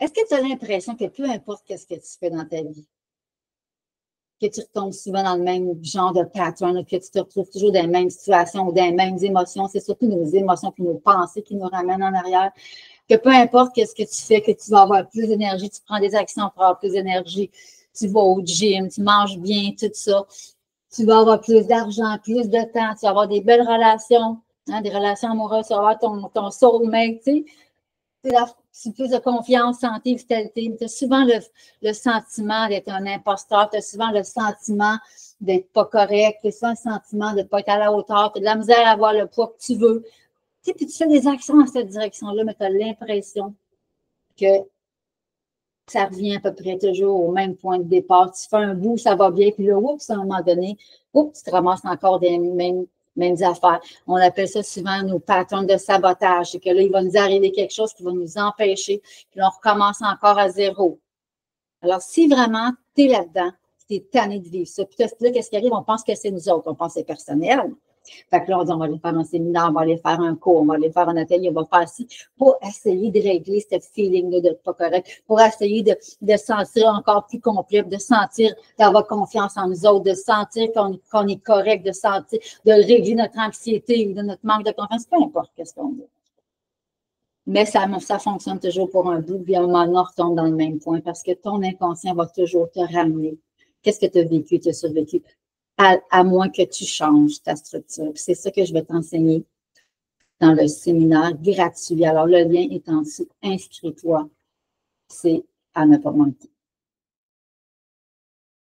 Est-ce que tu as l'impression que peu importe ce que tu fais dans ta vie, que tu retombes souvent dans le même genre de pattern, que tu te retrouves toujours dans les mêmes situations ou dans les mêmes émotions, c'est surtout nos émotions et nos pensées qui nous ramènent en arrière, que peu importe ce que tu fais, que tu vas avoir plus d'énergie, tu prends des actions pour avoir plus d'énergie, tu vas au gym, tu manges bien, tout ça, tu vas avoir plus d'argent, plus de temps, tu vas avoir des belles relations, hein, des relations amoureuses, tu vas avoir ton soulmate, tu sais, plus de confiance, santé, vitalité. Tu as souvent le sentiment d'être un imposteur, tu as souvent le sentiment d'être pas correct, tu as souvent le sentiment de ne pas être à la hauteur, tu as de la misère à avoir le poids que tu veux. Tu sais, puis tu fais des actions dans cette direction-là, mais tu as l'impression que ça revient à peu près toujours au même point de départ. Tu fais un bout, ça va bien, puis là, oups, à un moment donné, oups, tu te ramasses encore des mêmes affaires. On appelle ça souvent nos patterns de sabotage. C'est que là, il va nous arriver quelque chose qui va nous empêcher, puis là, on recommence encore à zéro. Alors, si vraiment tu es là-dedans, tu es tanné de vivre ça, puis là, qu'est-ce qui arrive? On pense que c'est nous autres, on pense que c'est personnel. Fait que là, on dit, on va aller faire un séminaire, on va aller faire un cours, on va aller faire un atelier, on va faire ci pour essayer de régler ce feeling-là de pas correct, pour essayer de se sentir encore plus complet, de sentir, d'avoir confiance en nous autres, de sentir qu'on est correct, de sentir, de régler notre anxiété ou de notre manque de confiance, peu importe ce qu'on dit. Mais ça fonctionne toujours pour un bout, puis à un moment donné, on retombe dans le même point parce que ton inconscient va toujours te ramener. Qu'est-ce que tu as vécu, tu as survécu? À moins que tu changes ta structure. C'est ça que je vais t'enseigner dans le séminaire gratuit. Alors, le lien est en dessous. Inscris-toi. C'est à ne pas manquer.